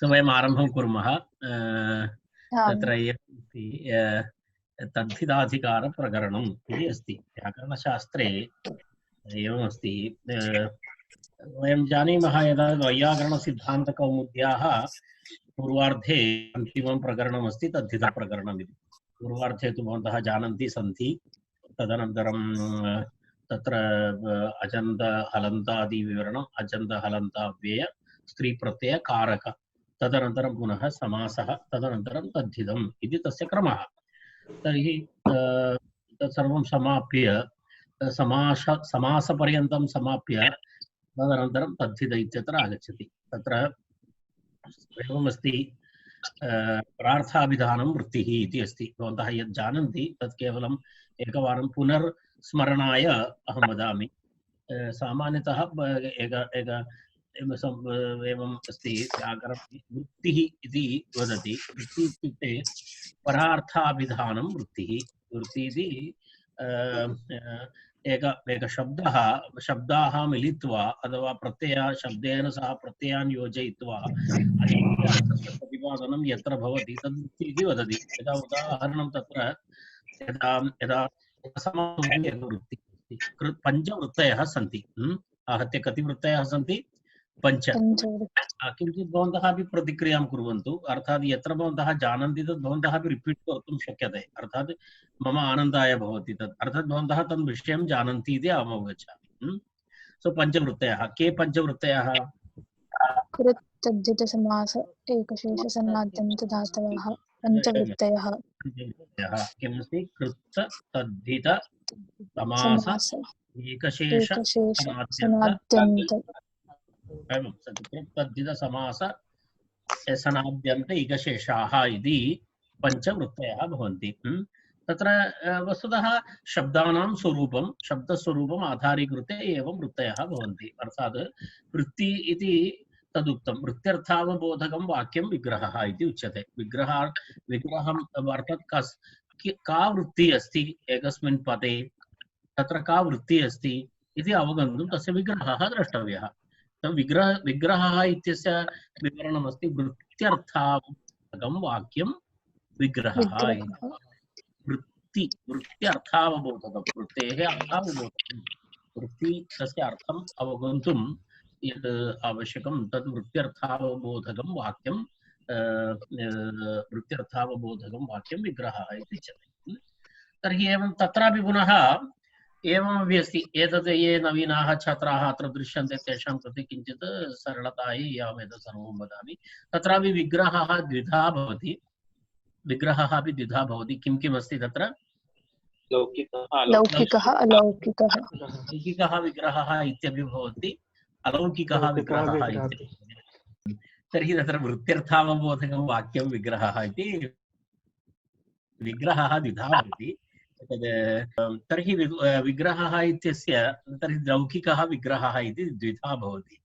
वयम् आरम्भं कुर्मः। आम्। तत्र एवमस्ति, तद्धिताधिकारप्रकरणम् इति अस्ति व्याकरणशास्त्रे। एवमस्ति, वयं जानीमः यदा वैयाकरणसिद्धान्तकौमुद्याः पूर्वार्धे अन्तिमं प्रकरणमस्ति तद्धितप्रकरणम् इति। पूर्वार्धे तु भवन्तः जानन्ति सन्ति। तदनन्तरं तत्र अजन्त हलन्तादि विवरणम्, अजन्त हलन्ताव्यय स्त्रीप्रत्यय कारक, तदनन्तरं पुनः समासः, तदनन्तरं तद्धितम् इति तस्य क्रमः। तर्हि तत्सर्वं समाप्य समासपर्यन्तं समाप्य तदनन्तरं तद्धित इत्यत्र आगच्छति। तत्र एवमस्ति, प्रार्थाभिधानं वृत्तिः इति अस्ति। भवन्तः यत् जानन्ति तत् केवलम् एकवारं पुनर्स्मरणाय अहं वदामि। सामान्यतः एवम् अस्ति, व्याकरणे वृत्तिः इति वदति। वृत्तिः इत्युक्ते परार्थाभिधानं वृत्तिः। वृत्तिः इति एक शब्दाः मिलित्वा अथवा प्रत्ययः शब्देन सह प्रत्ययान् योजयित्वा अर्थस्य प्रतिपादनं यत्र भवति तद् वृत्तिः इति वदति। यदा उदाहरणं तत्र यदा यदा समासः एव वृत्तिः अस्ति। पञ्चवृत्तयः सन्ति। आहत्य कति वृत्तयः सन्ति? पञ्च। किञ्चित् भवन्तः अपि प्रतिक्रियां कुर्वन्तु। अर्थात् यत्र भवन्तः जानन्ति तद् भवन्तः अपि रिपीट् कर्तुं शक्यते। अर्थात् मम आनन्दाय भवति तत्। अर्थात् भवन्तः तद् विषयं जानन्ति इति अहम् अवगच्छामि। सो पञ्चवृत्तयः के? पञ्चवृत्तयः कृत् तद्धित समास एकशेष सन्नाद्यन्त धातवः पञ्चवृत्तयः। किमस्ति? कृत् तद्धित समास एकशेष सनाद्यन्त तद्धित समास सनाद्यन्त एकशेषाः इति पञ्चवृत्तयः भवन्ति। तत्र वस्तुतः शब्दानां स्वरूपं शब्दस्वरूपम् आधारीकृत्य एवं वृत्तयः भवन्ति। अर्थात् वृत्ति इति तदुक्तं। वृत्त्यर्थावबोधकं वाक्यं विग्रहः इति उच्यते। विग्रहम् अर्थात् का वृत्तिः अस्ति एकस्मिन् पदे, तत्र का वृत्तिः अस्ति इति अवगन्तुं तस्य विग्रहः द्रष्टव्यः। विग्रहः इत्यस्य विवरणमस्ति वृत्त्यर्थावबोधकं वाक्यं विग्रहः। वृत्त्यर्थावबोधकं, वृत्तेः अर्थावबोधकं, वृत्ति तस्य अर्थम् अवगन्तुं यद् आवश्यकं तद् वृत्त्यर्थावबोधकं वाक्यं विग्रहः इति उच्यते। तर्हि एवं तत्रापि पुनः एवमपि अस्ति। एतत् ये नवीनाः छात्राः अत्र दृश्यन्ते तेषां कृते किञ्चित् सरलतायै एतत् सर्वं वदामि। तत्रापि विग्रहः द्विधा भवति। विग्रहः अपि द्विधा भवति। किं किम् अस्ति तत्र? लौकिकः अलौकिकः। लौकिकः विग्रहः इत्यपि भवति, अलौकिकः विग्रहः इति। तर्हि तत्र वृत्त्यर्थावबोधकं वाक्यं विग्रहः इति विग्रहः द्विधा भवति। तर्हि विग्रहः इत्यस्य तर्हि लौकिकः विग्रहः इति द्विधा भवति।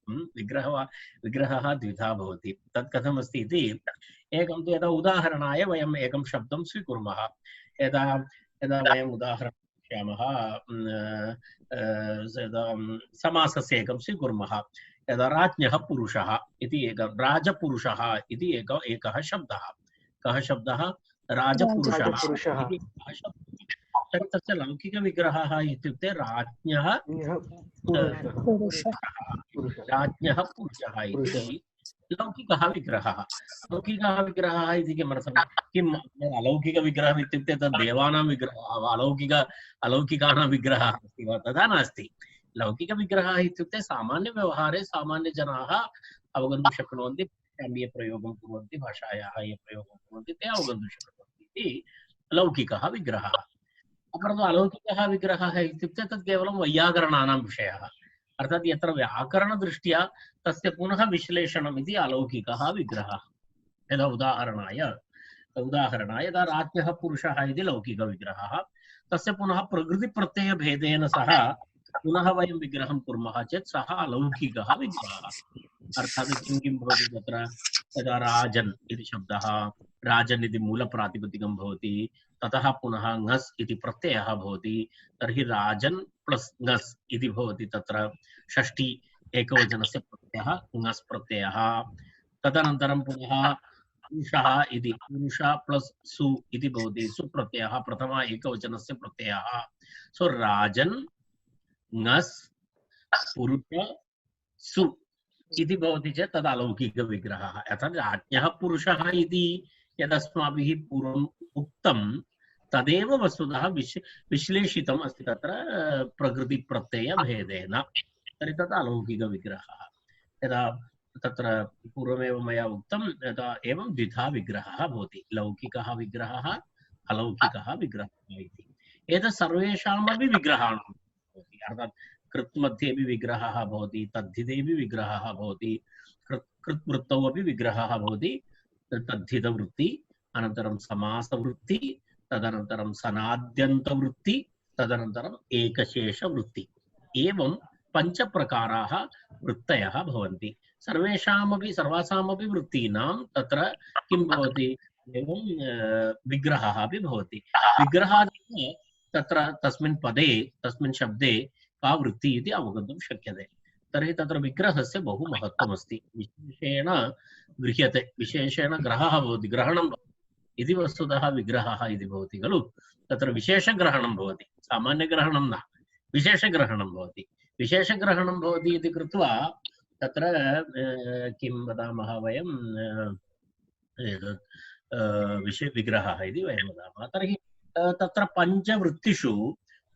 विग्रहः द्विधा भवति। तत् कथमस्ति इति एकं तु यदा उदाहरणाय वयम् एकं शब्दं स्वीकुर्मः। यदा वयम् उदाहरणं पश्यामः, समासस्य एकं स्वीकुर्मः। यदा राज्ञः पुरुषः इति एकः, राजपुरुषः इति एकः शब्दः। कः शब्दः? राजपुरुषः। तर्हि तस्य लौकिकविग्रहः इत्युक्ते राज्ञः पुरुषः इति लौकिकः विग्रहः। लौकिकः विग्रहः इति किमर्थं? किम् अलौकिकविग्रहः इत्युक्ते तद् देवानां विग्रहः वा, अलौकिकानां विग्रहः अस्ति वा? तथा नास्ति। लौकिकविग्रहः इत्युक्ते सामान्यव्यवहारे सामान्यजनाः अवगन्तुं शक्नुवन्ति। ये प्रयोगं कुर्वन्ति, भाषायाः ये प्रयोगं कुर्वन्ति ते अवगन्तुं शक्नुवन्ति इति लौकिकः विग्रहः। परन्तु अलौकिकः विग्रहः इत्युक्ते तत् केवलं वैयाकरणानां विषयः। अर्थात् यत्र व्याकरणदृष्ट्या तस्य पुनः विश्लेषणम् इति अलौकिकः विग्रहः। यदा उदाहरणाय यदा राज्ञः पुरुषः इति लौकिकविग्रहः, तस्य पुनः प्रकृतिप्रत्ययभेदेन सह पुनः वयं विग्रहं कुर्मः चेत् सः अलौकिकः विग्रहः। अर्थात् किं किं भवति तत्र? यदा राजन् इति शब्दः, राजन् इति मूलप्रातिपदिकं भवति, ततः पुनः ङस् इति प्रत्ययः भवति। तर्हि राजन् प्लस् ङस् इति भवति तत्र षष्ठी एकवचनस्य प्रत्ययः ङस् प्रत्ययः। तदनन्तरं पुनः पुरुषः इति पुरुष प्लस सु इति भवति सुप्रत्ययः प्रथम एकवचनस्य प्रत्ययः सो राजन् ङस् पुरुष सु इति भवति चेत् तद् अलौकिकविग्रहः अर्थात् राज्ञः पुरुषः इति यदस्माभिः पूर्वम् उक्तं तदेव वस्तुतः विश्लेषितम् अस्ति तत्र प्रकृतिप्रत्ययभेदेन तर्हि तत् अलौकिकविग्रहः यदा तत्र पूर्वमेव मया उक्तं यदा एवं द्विधा विग्रहः भवति लौकिकः विग्रहः अलौकिकः विग्रहः इति एतत् सर्वेषामपि विग्रहाणां भवति अर्थात् कृत् मध्येपि विग्रहः भवति तद्धितेपि विग्रहः भवति कृत् वृत्तौ अपि विग्रहः भवति तद्धितवृत्ति अनन्तरं समासवृत्ति तदनन्तरं सनाद्यन्तवृत्ति तदनन्तरम् एकशेषवृत्ति एवं पञ्चप्रकाराः वृत्तयः भवन्ति सर्वासामपि वृत्तीनां तत्र किं भवति एवं विग्रहः अपि भवति विग्रहादेव तत्र तस्मिन् पदे तस्मिन् शब्दे का वृत्ति इति अवगन्तुं शक्यते तर्हि तत्र विग्रहस्य बहु महत्त्वमस्ति विशेषेण गृह्यते विशेषेण ग्रहः भवति ग्रहणं इति वस्तुतः विग्रहः इति भवति खलु तत्र विशेषग्रहणं भवति सामान्यग्रहणं न विशेषग्रहणं भवति विशेषग्रहणं भवति इति कृत्वा तत्र किं वदामः वयं विग्रहः इति वयं वदामः तर्हि तत्र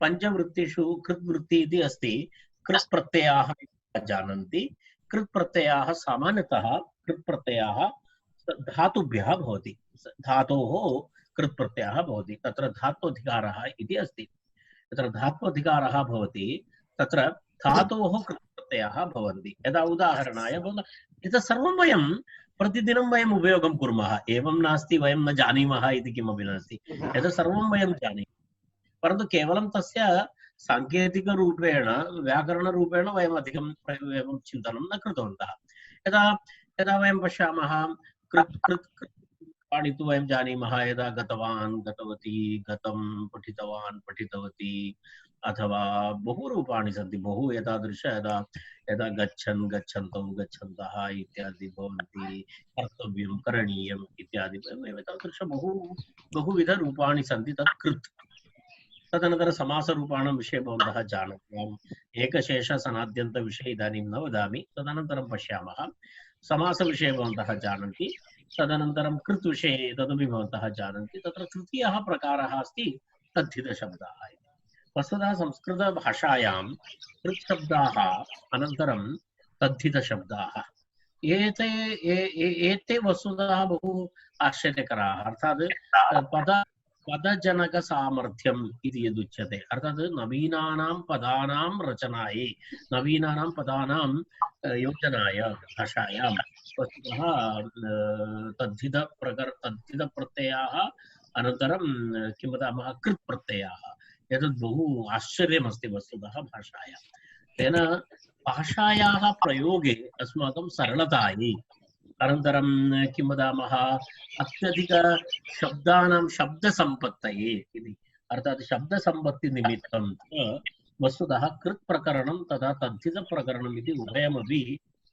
पञ्चवृत्तिषु कृत् इति अस्ति कृत् प्रत्ययाः जानन्ति कृत् प्रत्ययाः सामान्यतः कृत् प्रत्ययाः धातुभ्यः भवति धातोः कृत् प्रत्ययः भवति तत्र धात्वधिकारः इति अस्ति तत्र धात्वधिकारः भवति तत्र धातोः कृत् प्रत्ययाः भवन्ति यदा उदाहरणाय एतत् सर्वं वयं प्रतिदिनं वयम् उपयोगं कुर्मः एवं नास्ति वयं न जानीमः इति किमपि नास्ति एतत् सर्वं वयं जानीमः परन्तु केवलं तस्य साङ्केतिकरूपेण व्याकरणरूपेण वयम् अधिकं एवं चिन्तनं न कृतवन्तः यदा यदा वयं पश्यामः कृत् कृत् पाठितुं वयं जानीमः यदा गतवान् गतवती गतं पठितवान् पठितवती अथवा बहु रूपाणि सन्ति बहु एतादृश यदा यदा गच्छन् गच्छन्तौ गच्छन्तः इत्यादि भवन्ति कर्तव्यं करणीयम् इत्यादि एतादृश बहुविधरूपाणि सन्ति तत् कृत् तदनन्तरं समासरूपाणां विषये भवन्तः जानन्ति एकशेषसनाद्यन्तविषये इदानीं न वदामि तदनन्तरं पश्यामः समासविषये भवन्तः जानन्ति तदनन्तरं कृत् विषये तदपि भवन्तः जानन्ति तत्र तृतीयः प्रकारः अस्ति तद्धितशब्दाः वस्तुतः संस्कृतभाषायां कृत् शब्दाः अनन्तरं तद्धितशब्दाः एते वस्तुतः बहु आश्चर्यकराः अर्थात् पदजनकसामर्थ्यम् इति यदुच्यते अर्थात् नवीनानां पदानां रचनायै नवीनानां पदानां योजनाय भाषायां वस्तुतः तद्धितप्रत्ययाः अनन्तरं किं वदामः कृत् प्रत्ययाः एतद् बहु आश्चर्यमस्ति वस्तुतः भाषायां तेन भाषायाः प्रयोगे अस्माकं सरलतायै अनन्तरं किं वदामः अत्यधिकशब्दानां शब्दसम्पत्तये इति अर्थात् शब्दसम्पत्तिनिमित्तं वस्तुतः कृत् प्रकरणं तथा तद्धितप्रकरणम् इति उभयमपि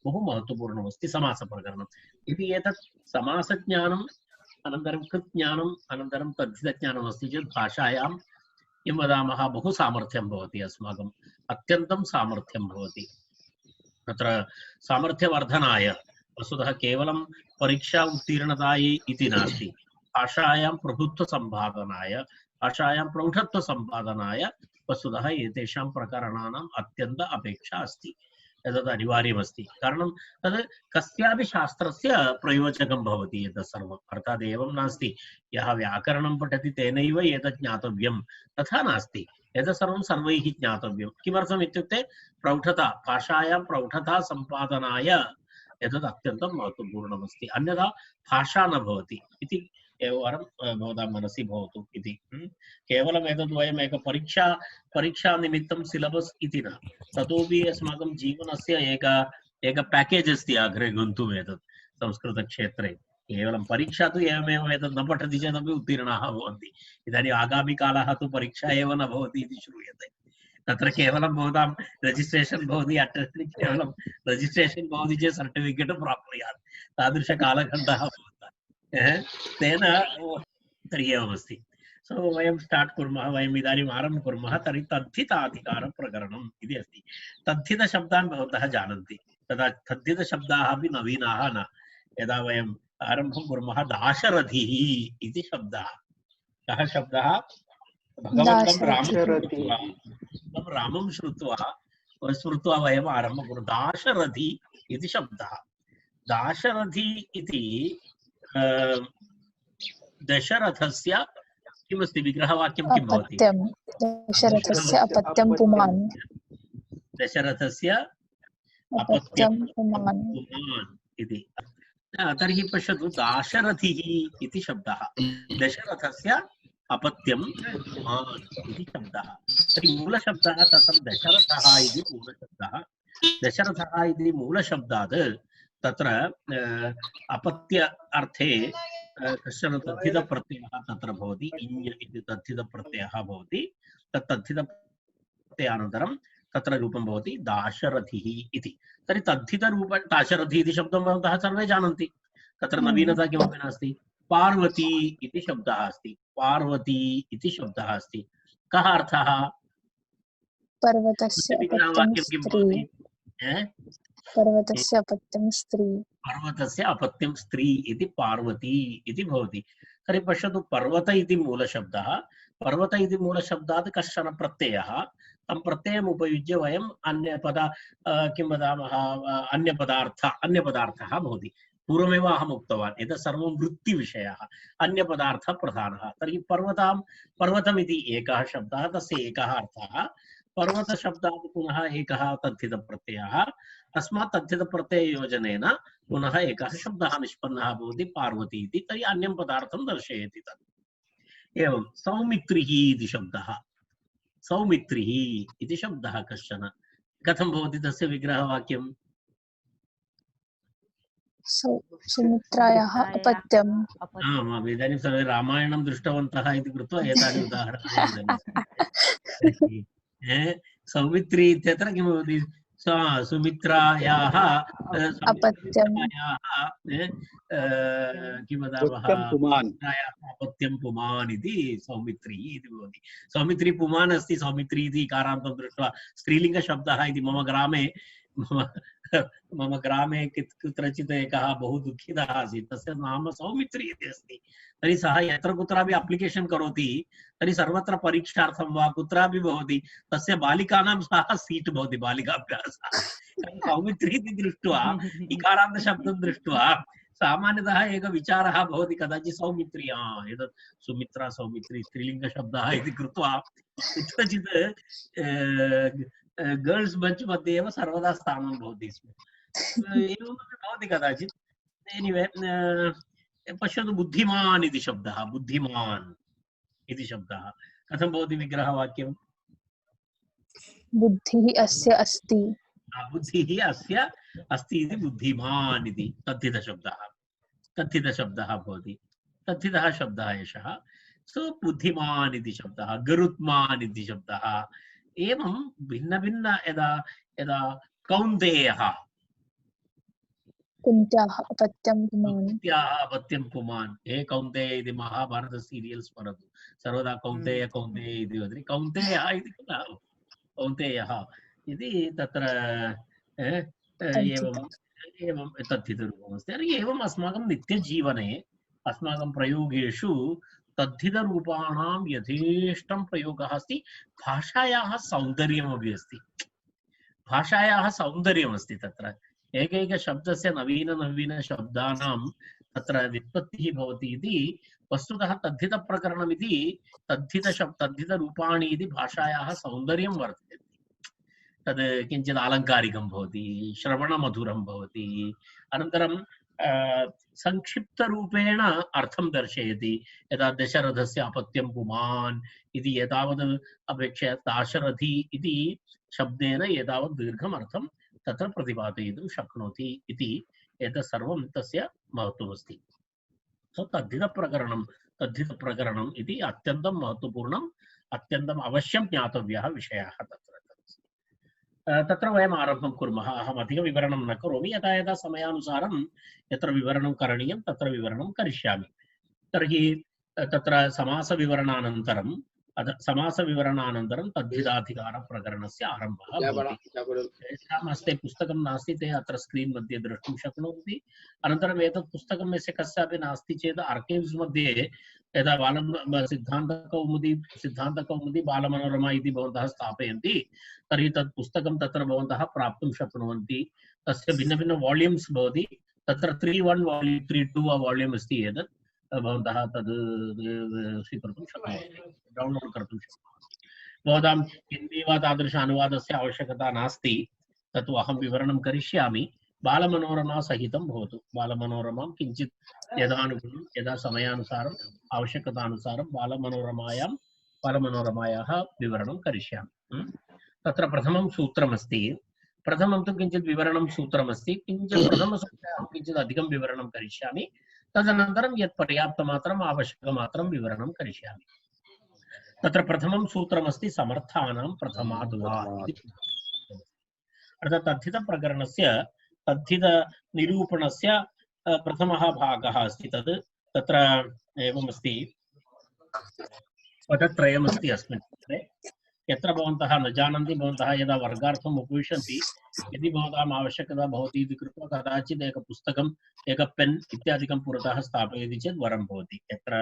बहु महत्त्वपूर्णमस्ति समासप्रकरणम् इति एतत् समासज्ञानम् अनन्तरं कृत् ज्ञानम् अनन्तरं तद्धितज्ञानम् अस्ति चेत् भाषायां किं वदामः बहु सामर्थ्यं भवति अस्माकम् अत्यन्तं सामर्थ्यं भवति तत्र सामर्थ्यवर्धनाय वस्तुतः केवलं परीक्षा उत्तीर्णतायै इति नास्ति भाषायां प्रभुत्वसम्पादनाय भाषायां प्रौढत्वसम्पादनाय वस्तुतः एतेषां प्रकरणानाम् अत्यन्त अपेक्षा अस्ति एतद् अनिवार्यमस्ति कारणं तद् कस्यापि शास्त्रस्य प्रयोजकं भवति एतत् सर्वम् अर्थात् एवं नास्ति यः व्याकरणं पठति तेनैव एतत् ज्ञातव्यं तथा नास्ति एतत् सर्वं सर्वैः ज्ञातव्यं किमर्थम् इत्युक्ते प्रौढता भाषायां प्रौढता सम्पादनाय एतद् अत्यन्तं महत्त्वपूर्णमस्ति अन्यथा भाषा न भवति इति एकवारं भवतां मनसि भवतु इति केवलम् एतद् वयम् परीक्षानिमित्तं सिलबस् इति न ततोपि अस्माकं जीवनस्य एक पैकेज् अस्ति अग्रे गन्तुम् एतत् संस्कृतक्षेत्रे केवलं परीक्षा तु एवमेव एतत् न पठति चेदपि उत्तीर्णाः भवन्ति इदानीम् आगामिकालः तु परीक्षा एव न भवति इति श्रूयते तत्र केवलं भवतां रजिस्ट्रेशन् भवति केवलं रजिस्ट्रेशन् भवति चेत् सर्टिफिकेट् प्राप्नुयात् तादृशकालखण्डः भवतः तेन तर्हि एवमस्ति सो वयं स्टार्ट् कुर्मः वयम् इदानीम् आरम्भं कुर्मः तर्हि तद्धिताधिकारप्रकरणम् इति अस्ति तद्धितशब्दान् भवन्तः जानन्ति तदा तद्धितशब्दाः अपि नवीनाः न यदा वयम् आरम्भं कुर्मः दाशरथिः इति शब्दः कः शब्दः भगवन्तं रामं श्रुत्वा वयम् आरम्भं कुर्मः दाशरथि इति शब्दः दाशरथि इति दशरथस्य किमस्ति विग्रहवाक्यं किं भवति दशरथस्य अपत्यं पुमान् दशरथस्य अपत्यं पुमान् इति तर्हि पश्यतु दाशरथिः इति शब्दः दशरथस्य अपत्यं पुमान् इति शब्दः तर्हि मूलशब्दः तत्र दशरथः इति मूलशब्दः दशरथः इति मूलशब्दात् तत्र अपत्य अर्थे कश्चन तद्धितप्रत्ययः तत्र भवति इञ् इति तद्धितप्रत्ययः भवति तत् तद्धितप्रत्ययानन्तरं तत्र रूपं भवति दाशरथिः इति तर्हि तद्धितरूप दाशरथि इति शब्दं भवन्तः सर्वे जानन्ति तत्र नवीनता किमपि नास्ति पार्वती इति शब्दः अस्ति पार्वती इति शब्दः अस्ति कः अर्थः पर्वतस्य अपत्यं स्त्री पर्वतस्य अपत्यं स्त्री इति पार्वती इति भवति तर्हि पश्यतु पर्वत इति मूलशब्दः पर्वत इति मूलशब्दात् कश्चन प्रत्ययः तं प्रत्ययम् उपयुज्य वयम् अन्यपद किं वदामः अन्यपदार्थः भवति पूर्वमेव अहम् उक्तवान् एतत् सर्वं वृत्तिविषयः अन्यपदार्थः प्रधानः तर्हि पर्वतम् इति एकः शब्दः तस्य एकः अर्थः पर्वतशब्दात् पुनः एकः तद्धितप्रत्ययः तस्मात् तद्धितप्रत्यययोजनेन पुनः एकः शब्दः निष्पन्नः भवति पार्वती इति तर्हि अन्यं पदार्थं दर्शयति तत् एवं सौमित्रिः इति शब्दः सौमित्रिः इति शब्दः कश्चन कथं भवति तस्य विग्रहवाक्यं सुमित्रायाः अपत्यम् आम् इदानीं सर्वे रामायणं दृष्टवन्तः इति कृत्वा एतानि उदाहरणानि सौमित्री इत्यत्र किं भवति सुमित्रायाः किं वदामः अपत्यं पुमान् इति सौमित्री इति भवति सौमित्री पुमान् अस्ति सौमित्री इति इकारान्तं दृष्ट्वा स्त्रीलिङ्गशब्दः इति मम ग्रामे कुत्रचित् एकः बहु दुःखितः आसीत् तस्य नाम सौमित्री इति अस्ति तर्हि सः यत्र कुत्रापि अप्लिकेशन् करोति तर्हि सर्वत्र परीक्षार्थं वा कुत्रापि भवति तस्य बालिकानां सह सीट् भवति बालिकाभ्यासः सौमित्री इति दृष्ट्वा इकारान्तशब्दं दृष्ट्वा सामान्यतः एकः विचारः भवति कदाचित् सौमित्री एतत् सुमित्रा सौमित्री स्त्रीलिङ्गशब्दः इति कृत्वा कुत्रचित् गर्ल्स् बञ्च् मध्ये एव सर्वदा स्थानं भवति स्म एवमपि भवति कदाचित् एनिवे पश्यतु बुद्धिमान् इति शब्दः बुद्धिमान् इति शब्दः कथं भवति विग्रहवाक्यं बुद्धिः अस्य अस्ति बुद्धिः अस्य अस्ति इति बुद्धिमान् इति तद्धितशब्दः भवति तद्धितः शब्दः एषः सो बुद्धिमान् इति शब्दः गरुत्मान् इति शब्दः एवं भिन्न भिन्न यदा यदा कौन्तेयः कुन्त्याः अपत्यं पुमान् हे कौन्तेय इति महाभारत सीरियल् स्मरतु सर्वदा कौन्तेय कौन्तेय इति वदति कौन्तेयः इति कौन्तेयः इति तत्र एवं तद्धितरूपमस्ति तर्हि एवम् अस्माकं नित्यजीवने अस्माकं प्रयोगेषु तद्धितरूपाणां यथेष्टं प्रयोगः अस्ति भाषायाः सौन्दर्यमपि अस्ति भाषायाः सौन्दर्यमस्ति तत्र एकैकशब्दस्य नवीनशब्दानां तत्र व्युत्पत्तिः भवति इति वस्तुतः तद्धितप्रकरणमिति तद्धितरूपाणि इति भाषायाः सौन्दर्यं वर्तते तद् किञ्चित् आलङ्कारिकं भवति श्रवणमधुरं भवति अनन्तरं संक्षिप्तरूपेण अर्थं दर्शयति यदा दशरथस्य अपत्यं पुमान् इति एतावत् अपेक्षया दाशरथि इति शब्देन एतावत् दीर्घम् अर्थं तत्र प्रतिपादयितुं शक्नोति इति एतत् सर्वं तस्य महत्त्वमस्ति सो तद्धितप्रकरणम् इति अत्यन्तं महत्त्वपूर्णं अत्यन्तम् अवश्यं ज्ञातव्यः विषयः तत्र वयम् आरम्भं कुर्मः। अहम् अधिकविवरणं न करोमि, यदा यदा समयानुसारं यत्र विवरणं करणीयं तत्र विवरणं करिष्यामि। तर्हि तत्र समासविवरणानन्तरं तद्धिताधिकारप्रकरणस्य आरम्भः भवति। तेषाम् हस्ते पुस्तकं नास्ति, ते अत्र स्क्रीन् मध्ये द्रष्टुं शक्नुवन्ति। अनन्तरम् एतत् पुस्तकं यस्य कस्यापि नास्ति चेत् आर्कैव्स् मध्ये यदा सिद्धान्तकौमुदी बालमनोरमा इति भवन्तः स्थापयन्ति तर्हि तत् पुस्तकं तत्र भवन्तः प्राप्तुं शक्नुवन्ति। तस्य भिन्नभिन्न वाल्यूम्स् भवति। तत्र 3-1 वाल्यूम् 3-2 वाल्यूम् अस्ति। एतत् भवन्तः तद् स्वीकर्तुं शक्नुवन्ति, डौन्लोड् कर्तुं शक्नुवन्ति। भवतां हिन्दी वा तादृश अनुवादस्य आवश्यकता नास्ति, तत्तु अहं विवरणं करिष्यामि। बालमनोरमा सहितं भवतु। बालमनोरमां किञ्चित् यदानुगुणं यदा समयानुसारम् आवश्यकतानुसारं बालमनोरमायाः विवरणं करिष्यामि। तत्र प्रथमं सूत्रमस्ति। प्रथमं तु किञ्चित् विवरणं सूत्रमस्ति, किञ्चित् प्रथमसूत्रे अहं किञ्चित् अधिकं विवरणं करिष्यामि। तदनन्तरं यत् पर्याप्तमात्रम् आवश्यकमात्रं विवरणं करिष्यामि। तत्र प्रथमं सूत्रमस्ति समर्थानां प्रथमाद् वा इति। अर्थात् तद्धितप्रकरणस्य तद्धितनिरूपणस्य प्रथमः भागः अस्ति। तत्र एवमस्ति, पदत्रयमस्ति अस्मिन् सूत्रे। यत्र भवन्तः न जानन्ति, भवन्तः यदा वर्गार्थम् उपविशन्ति, यदि भवताम् आवश्यकता भवति इति कृत्वा कदाचित् एकं पुस्तकम्, एक पेन् इत्यादिकं पुरतः स्थापयति चेत् वरं भवति। यत्र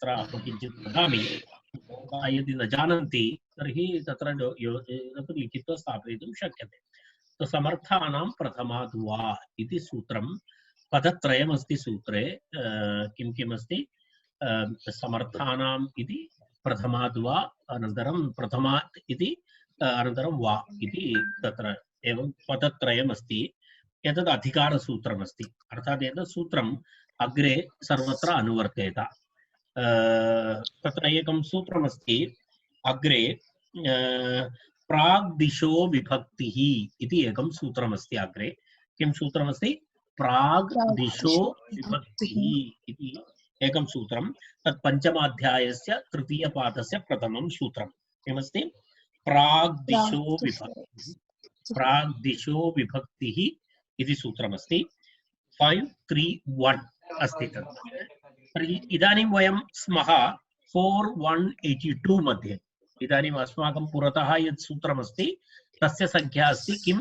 अहं किञ्चित् वदामि, भवन्तः यदि न जानन्ति तर्हि तत्र लिखित्वा स्थापयितुं शक्यते। तो समर्थानां प्रथमाद् वा इति सूत्रं पदत्रयमस्ति सूत्रे। किं किमस्ति? समर्थानाम् इति प्रथमाद् वा, अनन्तरं प्रथमात् इति, अनन्तरं वा इति तत्र एवं पदत्रयमस्ति। एतद् अधिकारसूत्रमस्ति। अर्थात् एतत् सूत्रम् अग्रे सर्वत्र अनुवर्तेत। तत्र एकं सूत्रमस्ति अग्रे, प्राग्दिशो विभक्तिः इति एकं सूत्रमस्ति अग्रे। किं सूत्रमस्ति? प्राग्दिशो विभक्तिः इति एकं सूत्रं। तत् पञ्चमाध्यायस्य तृतीयपादस्य प्रथमं सूत्रं। किमस्ति? प्राग्दिशो विभक्तिः इति सूत्रमस्ति। 531 अस्ति तत्। तर्हि इदानीं वयं स्मः 4182 मध्ये। इदानीम् अस्माकं पुरतः यत् सूत्रमस्ति तस्य संख्या अस्ति किं?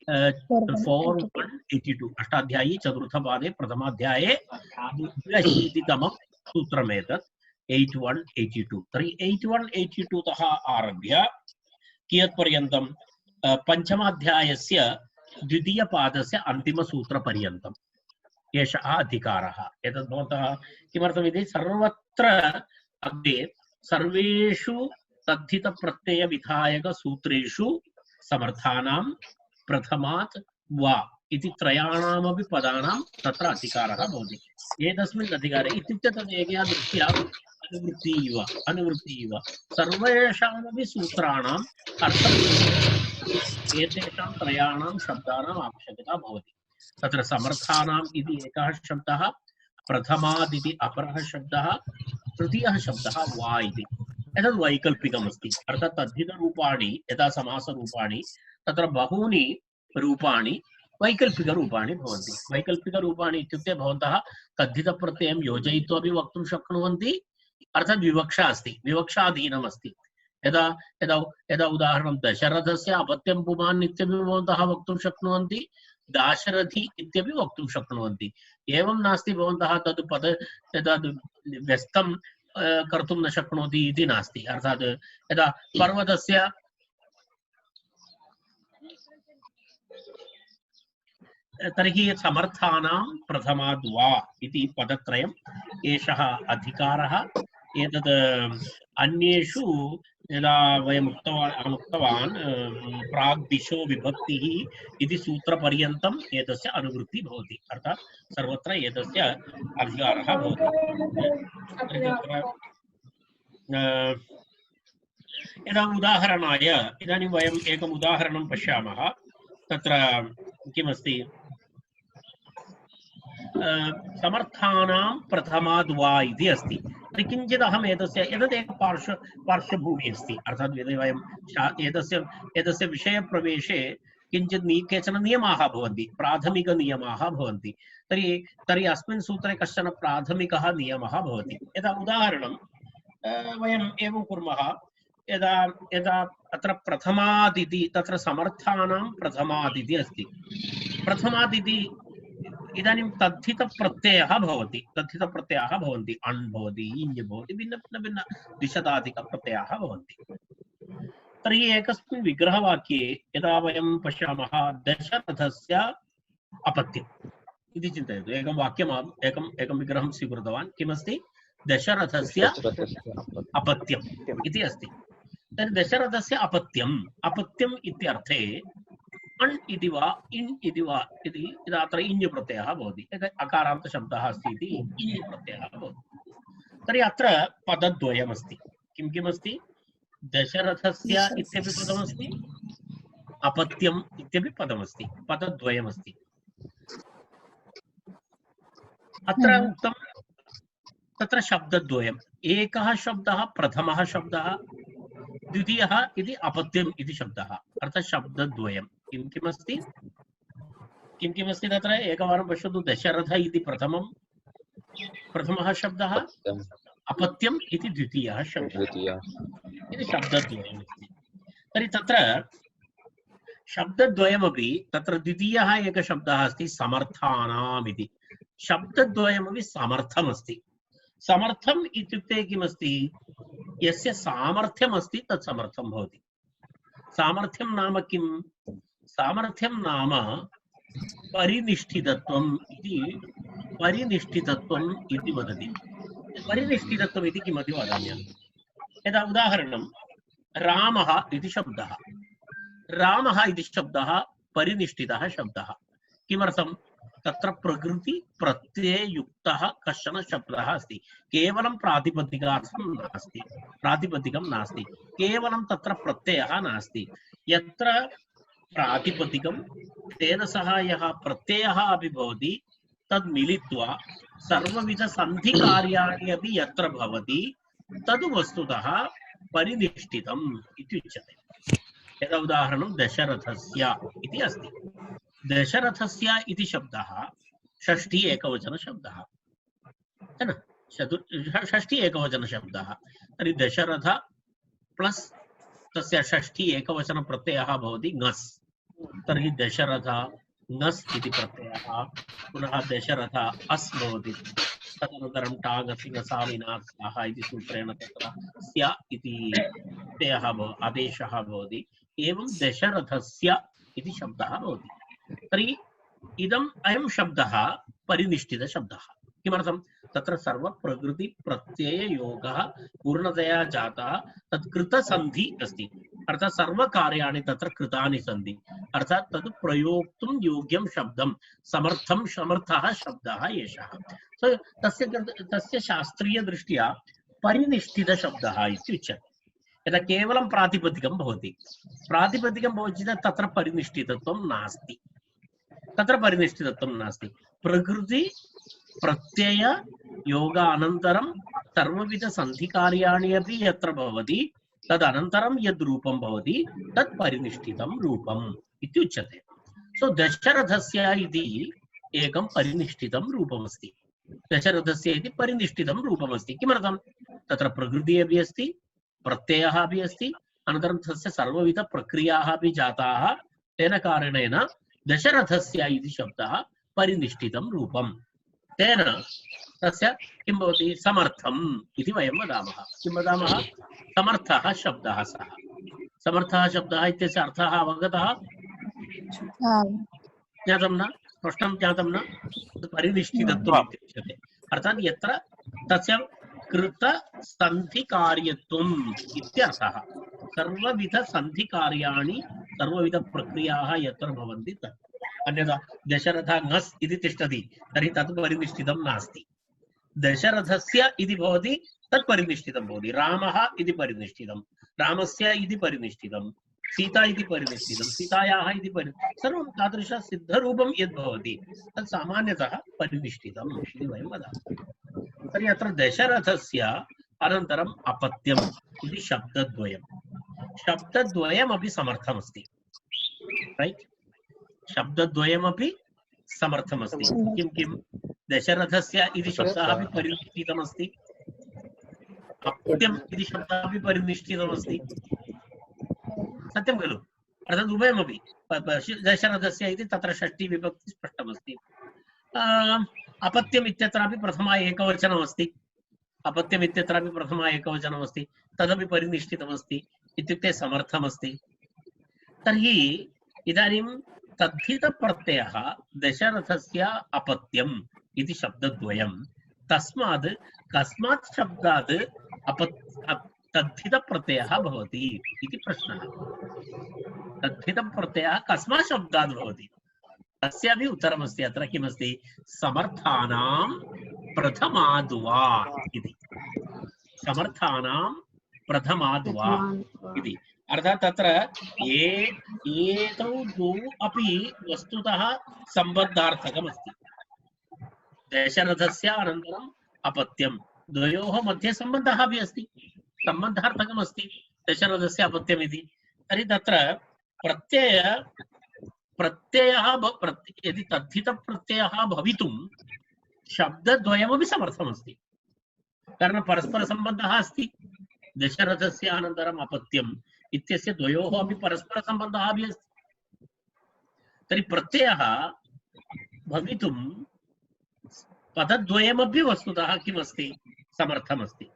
4182। अष्टाध्यायी चतुर्थपादे प्रथमाध्याये 82तमं सूत्रमेतत् 8182। तर्हि 8182 तः आरभ्य कियत्पर्यन्तं? पञ्चमाध्यायस्य द्वितीयपादस्य अन्तिमसूत्रपर्यन्तम् एषः अधिकारः। एतद् भवन्तः किमर्थमिति सर्वत्र अग्रे सर्वेषु तद्धितप्रत्ययविधायकसूत्रेषु समर्थानां प्रथमात् वा इति त्रयाणामपि पदानां तत्र अधिकारः भवति। एतस्मिन् अधिकारे इत्युक्ते तद् एकया दृष्ट्या अनुवृत्ति इव सर्वेषामपि सूत्राणाम् अर्थम् एतेषां त्रयाणां शब्दानाम् आवश्यकता भवति। तत्र समर्थानाम् इति एकः शब्दः, प्रथमाद् इति अपरः शब्दः, तृतीयः शब्दः वा इति। एतद् वैकल्पिकमस्ति। अर्थात् तद्धितरूपाणि यदा समासरूपाणि तत्र बहूनि रूपाणि वैकल्पिकरूपाणि भवन्ति। वैकल्पिकरूपाणि इत्युक्ते भवन्तः तद्धितप्रत्ययं योजयित्वा अपि वक्तुं शक्नुवन्ति। अर्थात् विवक्षा अस्ति, विवक्षाधीनमस्ति। यदा यदा यदा उदाहरणं दशरथस्य अपत्यं पुमान् इत्यपि भवन्तः वक्तुं शक्नुवन्ति, दाशरथी इत्यपि वक्तुं शक्नुवन्ति। एवं नास्ति भवन्तः तद् तद् व्यस्तं कर्तुं न शक्नोति इति नास्ति। अर्थात् यदा पर्वतस्य तर्हि समर्थानां प्रथमाद् वा इति पदत्रयम् एषः अधिकारः। एतद् अन्येषु यदा अहम् उक्तवान् प्राग्दिशो विभक्तिः इति सूत्रपर्यन्तम् एतस्य अनुवृत्तिः भवति। अर्थात् सर्वत्र एतस्य अधिकारः भवति। यदा उदाहरणाय इदानीं वयम् एकम् उदाहरणं पश्यामः। तत्र किमस्ति? समर्थानां प्रथमाद् वा इति अस्ति। तर्हि किञ्चित् अहम् एतदेक पार्श्वभूमिः अस्ति, अर्थात् यदि वयं एतस्य विषयप्रवेशे किञ्चित् केचन नियमाः भवन्ति, प्राथमिकनियमाः भवन्ति। तर्हि अस्मिन् सूत्रे कश्चन प्राथमिकः नियमः भवति। यदा उदाहरणं वयम् एवं कुर्मः, यदा यदा अत्र प्रथमादिति, तत्र समर्थानां प्रथमादिति अस्ति। प्रथमादिति इदानीं तद्धितप्रत्ययः भवति, तद्धितप्रत्ययाः भवन्ति, अण् भवति, इञ् भवति, भिन्न दिशदाधिकप्रत्ययाः भवन्ति। तर्हि एकस्मिन् विग्रहवाक्ये यदा वयं पश्यामः दशरथस्य अपत्यम् इति चिन्तयतु। एकं वाक्यम् एकं विग्रहं स्वीकृतवान्, किमस्ति? दशरथस्य अपत्यम् इति अस्ति। तर्हि दशरथस्य अपत्यम् इत्यर्थे अण् इति वा इण् इति वा इति अत्र इञ् प्रत्ययः भवति, अकारान्तशब्दः अस्ति इति इञ् प्रत्ययः भवति। तर्हि अत्र पदद्वयमस्ति। किमस्ति? दशरथस्य इत्यपि पदमस्ति, अपत्यम् इत्यपि पदमस्ति, पदद्वयमस्ति। अत्र उक्तं तत्र शब्दद्वयम्, एकः शब्दः प्रथमः शब्दः, द्वितीयः इति अपत्यम् इति शब्दः, अर्थात् शब्दद्वयम्। किमस्ति तत्र? एकवारं पश्यतु। दशरथ इति प्रथमः शब्दः, अपत्यम् इति द्वितीयः शब्दः, इति शब्दद्वयमस्ति। तर्हि तत्र शब्दद्वयमपि, तत्र द्वितीयः एकः शब्दः अस्ति समर्थानाम् इति। शब्दद्वयमपि समर्थमस्ति। समर्थम् इत्युक्ते किमस्ति? यस्य सामर्थ्यम् अस्ति तत् समर्थं भवति। सामर्थ्यं नाम किं? सामर्थ्यं नाम परिनिष्ठितत्वम् इति वदति। परिनिष्ठितत्वम् इति किमपि वदामि। यदा उदाहरणं रामः इति शब्दः, रामः इति शब्दः परिनिष्ठितः शब्दः। किमर्थं? तत्र प्रकृति प्रत्यययुक्तः कश्चन शब्दः अस्ति। केवलं प्रातिपदिकं नास्ति, केवलं तत्र प्रत्ययः नास्ति। यत्र प्रातिपदिकं तेन सह यः प्रत्ययः अपि भवति, तद् मिलित्वा सर्वविधसन्धिकार्याणि अपि यत्र भवति, तद् वस्तुतः परिनिष्ठितम् इत्युच्यते। यदा उदाहरणं दशरथस्य इति अस्ति। दशरथस्य इति शब्दः षष्ठी एकवचनशब्दः, है न? षष्ठी एकवचनशब्दः। तर्हि दशरथ प्लस् तस्य षष्ठी एकवचनप्रत्ययः भवति ङस्। तर्हि दशरथ ङस् इति प्रत्ययः, पुनः दशरथ अस् भवति। तदनन्तरं टागसि ङसाविनाक्ताः इति सूत्रेण तत्र स्य इति प्रत्ययः आदेशः भवति। एवं दशरथस्य इति शब्दः भवति। तर्हि अयं शब्दः परिनिष्ठितशब्दः। किमर्थं? तत्र सर्वप्रकृति प्रत्यययोगः पूर्णतया जातः, तत् कृतसन्धि अस्ति। अर्थात् सर्वकार्याणि तत्र कृतानि सन्ति। अर्थात् तत् प्रयोक्तुं योग्यं शब्दं, समर्थः शब्दः एषः। तस्य शास्त्रीयदृष्ट्या परिनिष्ठितशब्दः इति उच्यते। यदा केवलं प्रातिपदिकं भवति चेत् तत्र परिनिष्ठितत्वं नास्ति। प्रकृति प्रत्यय योग अनन्तरं सर्वविधसन्धिकार्याणि अपि यत्र भवति, तदनन्तरं यद् रूपं भवति तत् परिनिष्ठितं रूपम् इति उच्यते। सो दशरथस्य इति एकं परिनिष्ठितं रूपमस्ति। दशरथस्य इति परिनिष्ठितं रूपमस्ति। किमर्थं? तत्र प्रकृतिः अपि अस्ति, प्रत्ययः अपि अस्ति, अनन्तरं तस्य सर्वविधप्रक्रियाः अपि जाताः। तेन कारणेन दशरथस्य इति शब्दः परिनिष्ठितं रूपम्। तेन तस्य किं भवति? समर्थम् इति वयं वदामः। किं वदामः? समर्थः शब्दः सः। समर्थः शब्दः इत्यस्य अर्थः अवगतः? ज्ञातं न? स्पष्टं ज्ञातं न? परिनिष्ठितत्वम् इत्युच्यते। अर्थात् यत्र तस्य कृतसन्धिकार्यत्वम् इत्यर्थः। सर्वविधसन्धिकार्याणि, सर्वविधप्रक्रियाः यत्र भवन्ति तत्। अन्यथा दशरथ ङस् इति तिष्ठति, तर्हि तत् परिनिष्ठितं नास्ति। दशरथस्य इति भवति, तत् परिनिष्ठितं भवति। रामः इति परिनिष्ठितं, रामस्य इति परिनिष्ठितं, सीता इति परिनिष्ठितं, सीतायाः इति सर्वं तादृशसिद्धरूपं यद् भवति तत् सामान्यतः परिनिष्ठितम् इति वयं वदामः। तर्हि अत्र दशरथस्य अनन्तरम् अपत्यम् इति शब्दद्वयम् शब्दद्वयमपि समर्थमस्ति रैट् शब्दद्वयमपि समर्थमस्ति किं किं दशरथस्य इति शब्दः अपि परिनिष्ठितमस्ति अपत्यम् इति शब्दः अपि परिनिष्ठितमस्ति सत्यं खलु अर्थात् उभयमपि दशरथस्य इति तत्र षष्ठी विभक्ति स्पष्टमस्ति अपत्यम् इत्यत्रापि प्रथमा एकवचनमस्ति अपत्यम् इत्यत्रापि प्रथमा एकवचनमस्ति तदपि परिनिष्ठितमस्ति इत्युक्ते समर्थमस्ति तर्हि इदानीं तद्धितप्रत्ययः दशरथस्य अपत्यम् इति शब्दद्वयं तस्मात् कस्मात् शब्दात् तद्धितप्रत्ययः भवति इति प्रश्नः तद्धितप्रत्ययः कस्मात् शब्दात् भवति तस्यापि उत्तरमस्ति अत्र किमस्ति समर्थानां प्रथमाद्वा इति समर्थानां प्रथमाद्वा इति अर्थात् तत्र एतौ द्वौ अपि वस्तुतः सम्बद्धार्थकमस्ति दशरथस्य अनन्तरम् अपत्यं द्वयोः मध्ये सम्बन्धः अपि अस्ति सम्बन्धार्थकमस्ति दशरथस्य अपत्यम् इति तर्हि तत्र प्रत्ययः यदि तद्धितप्रत्ययः भवितुं शब्दद्वयमपि समर्थमस्ति कारणं परस्परसम्बन्धः अस्ति दशरथस्य अनन्तरम् अपत्यम् इत्यस्य द्वयोः अपि परस्परसम्बन्धः अपि अस्ति तर्हि प्रत्ययः भवितुं पदद्वयमपि वस्तुतः किमस्ति समर्थमस्ति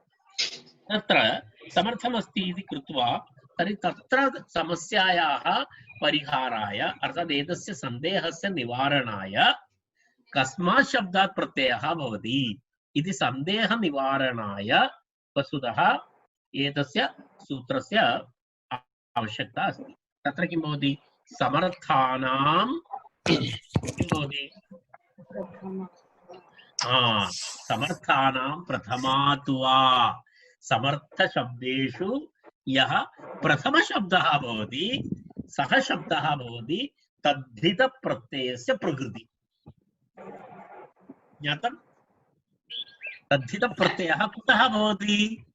तत्र समर्थमस्ति इति कृत्वा तर्हि तत्र समस्यायाः परिहाराय अर्थात् एतस्य सन्देहस्य निवारणाय कस्मात् शब्दात् प्रत्ययः भवति इति सन्देहनिवारणाय वस्तुतः एतस्य सूत्रस्य आवश्यकता अस्ति तत्र किं भवति समर्थानां किं भवति समर्थानां प्रथमात्वा समर्थशब्देषु यः प्रथमशब्दः भवति सः शब्दः भवति तद्धितप्रत्ययस्य प्रकृति ज्ञातं तद्धितप्रत्ययः कुतः भवति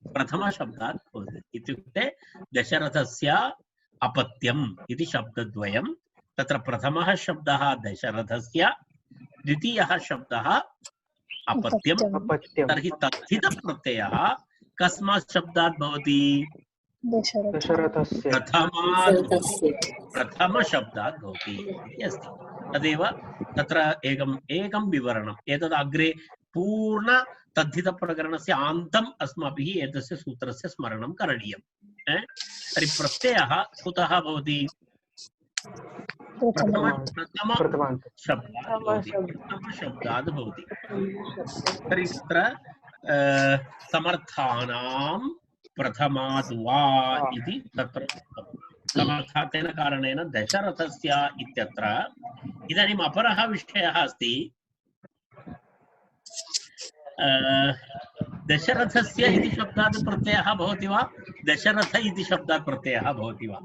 प्रथमशब्दात् भवति इत्युक्ते दशरथस्य अपत्यम् इति शब्दद्वयं तत्र प्रथमः शब्दः दशरथस्य द्वितीयः शब्दः अपत्यम् तर्हि तद्धितप्रत्ययः कस्मात् शब्दात् भवति प्रथमशब्दात् भवति इति अस्ति तदेव तत्र एकं विवरणम् एतद् अग्रे पूर्ण तद्धितप्रकरणस्य आन्तम् अस्माभिः एतस्य सूत्रस्य स्मरणं करणीयं तर्हि प्रत्ययः कुतः भवति प्रथमशब्दात् भवति तर्हि तत्र समर्थानां प्रथमाद्वा इति तत्र समर्थातेन कारणेन दशरथस्य इत्यत्र इदानीम् अपरः विषयः अस्ति दशरथस्य इति शब्दात् प्रत्ययः भवति वा दशरथ इति शब्दात् प्रत्ययः भवति वा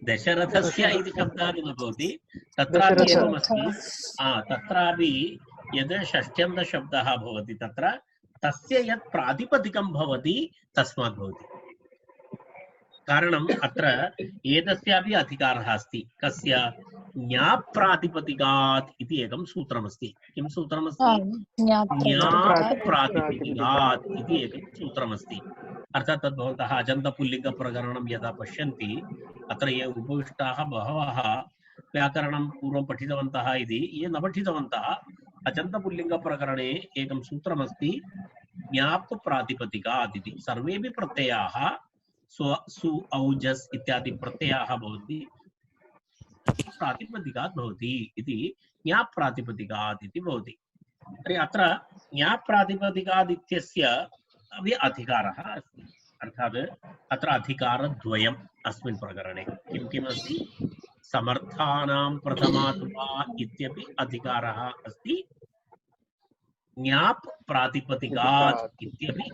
दशरथस्य इति शब्दात् न भवति तत्रापि एवमस्ति तत्रापि यद् षष्ट्यन्तशब्दः भवति तत्र तस्य यत् प्रातिपदिकं भवति तस्मात् भवति कारणम् अत्र एतस्यापि अधिकारः अस्ति कस्य ज्ञाप्रातिपदिकात् इति एकं सूत्रमस्ति किं सूत्रमस्ति ज्ञाप्रातिपदिकात् इति एकं सूत्रमस्ति अर्थात् तद् भवन्तः अजन्तपुल्लिङ्गप्रकरणं यदा पश्यन्ति अत्र ये उपविष्टाः बहवः व्याकरणं पूर्वं पठितवन्तः इति ये न पठितवन्तः अजन्तपुल्लिङ्गप्रकरणे एकं सूत्रमस्ति ज्ञाप् प्रातिपदिकात् इति सर्वेपि प्रत्ययाः सु औजस् इत्यादि प्रत्ययाः भवन्ति प्रातिपदिकात् भवति इति ज्ञाप् प्रातिपदिकात् इति भवति तर्हि अत्र ज्ञाप् प्रातिपदिकात् इत्यस्य अपि अधिकारः अस्ति अर्थात् अत्र अधिकारद्वयम् अस्मिन् प्रकरणे किं किम् अस्ति समर्थानां प्रथमात्वा इत्यपि अधिकारः अस्ति ज्ञाप् प्रातिपदिकात् इत्यपि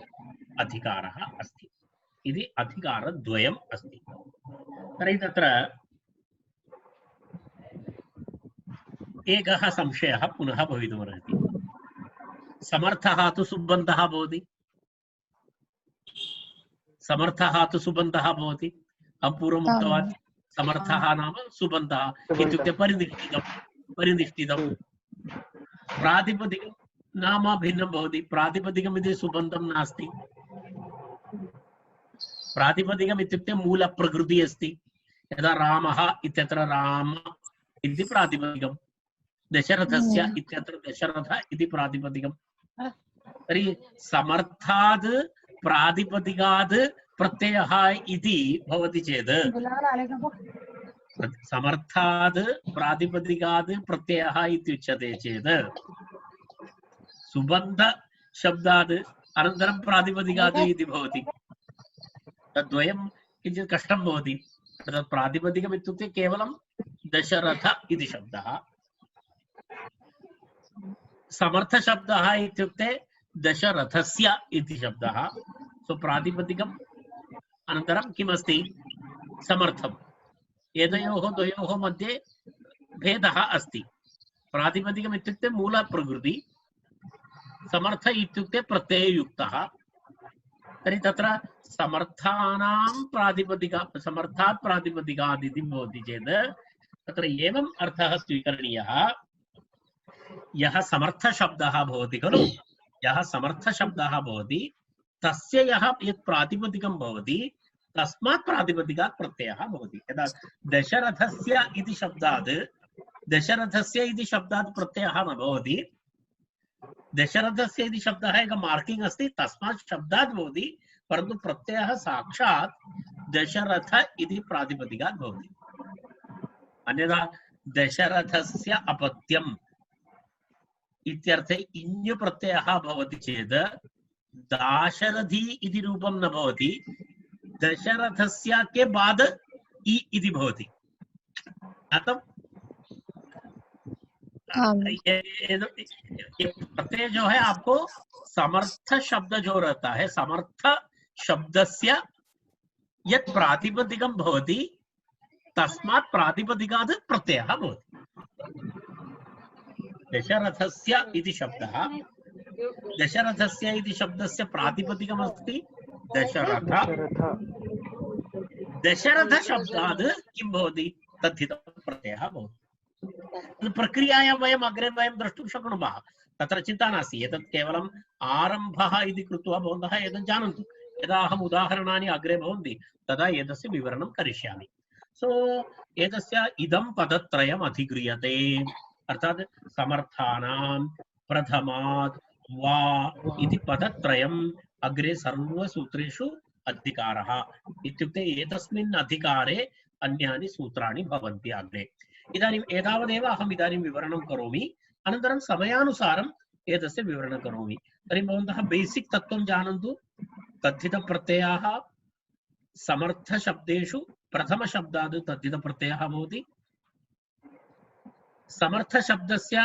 अधिकारः अस्ति इति अधिकारद्वयम् अस्ति तर्हि तत्र एकः संशयः पुनः भवितुमर्हति। समर्थः तु सुबन्धः भवति। समर्थः तु सुबन्धः भवति। अहं पूर्वम् उक्तवान् समर्थः नाम सुबन्धः इत्युक्ते परिनिष्ठितं। प्रातिपदिकं नाम भिन्नं भवति। प्रातिपदिकम् इति सुबन्धं नास्ति। प्रातिपदिकम् इत्युक्ते मूलप्रकृतिः अस्ति। यदा रामः इत्यत्र राम इति प्रातिपदिकं, दशरथस्य इत्यत्र दशरथ इति प्रातिपदिकं। तर्हि समर्थात् प्रातिपदिकात् प्रत्ययः इति भवति चेत् समर्थात् प्रातिपदिकात् प्रत्ययः इत्युच्यते चेत् सुबन्ध शब्दात् अनन्तरं प्रातिपदिकात् इति भवति। तद्वयं किञ्चित् कष्टं भवति। तत् प्रातिपदिकम् इत्युक्ते केवलं दशरथ इति शब्दः। समर्थशब्दः इत्युक्ते दशरथस्य इति शब्दः। सो प्रातिपदिकम् अनन्तरं किमस्ति समर्थम्। एतयोः द्वयोः मध्ये भेदः अस्ति। प्रातिपदिकम् इत्युक्ते मूलप्रकृति, समर्थ इत्युक्ते प्रत्यययुक्तः। तर्हि तत्र समर्थानां प्रातिपदिका समर्थात् प्रातिपदिकात् इति भवति चेत् तत्र एवम् अर्थः स्वीकरणीयः। यः समर्थशब्दः भवति खलु, यः समर्थशब्दः भवति तस्य यः यत् प्रातिपदिकं भवति तस्मात् प्रातिपदिकात् प्रत्ययः भवति। यदा दशरथस्य इति शब्दात् प्रत्ययः न भवति। दशरथस्य इति शब्दः एकं मार्किङ्ग् अस्ति, तस्मात् शब्दात् भवति, परन्तु प्रत्ययः साक्षात् दशरथ इति प्रातिपदिकात् भवति। अन्यथा दशरथस्य अपत्यम् इत्यर्थे इञ् प्रत्ययः भवति चेत् दाशरथी इति रूपं न भवति, दशरथस्य के बाद इ इति भवति। अतः प्रत्यय जो है आपको समर्थ शब्द जो रहता है, समर्थ शब्दस्य यत् प्रातिपदिकं भवति तस्मात् प्रातिपदिकात् प्रत्ययः भवति। दशरथस्य इति शब्दः, दशरथस्य इति शब्दस्य प्रातिपदिकम् अस्ति दशरथ। दशरथ शब्दात् किं भवति तद्धितः प्रत्ययः भवति। प्रक्रियायां वयम् अग्रे वयं द्रष्टुं शक्नुमः। तत्र चिन्ता नास्ति। एतत् केवलम् आरम्भः इति कृत्वा भवन्तः एतत् जानन्तु। यदा अहम् उदाहरणानि अग्रे भवन्ति तदा एतस्य विवरणं करिष्यामि। सो एतस्य इदं पदत्रयम् अधिक्रियते, अर्थात् समर्थानां प्रथमात् वा इति पदत्रयम् अग्रे सर्वसूत्रेषु अधिकारः इत्युक्ते एतस्मिन् अधिकारे अन्यानि सूत्राणि भवन्ति अग्रे। इदानीम् एतावदेव अहम् इदानीं विवरणं करोमि, अनन्तरं समयानुसारम् एतस्य विवरणं करोमि। तर्हि भवन्तः बेसिक् तत्त्वं जानन्तु। तद्धितप्रत्ययाः समर्थशब्देषु प्रथमशब्दात् तद्धितप्रत्ययः भवति। समर्थशब्दस्य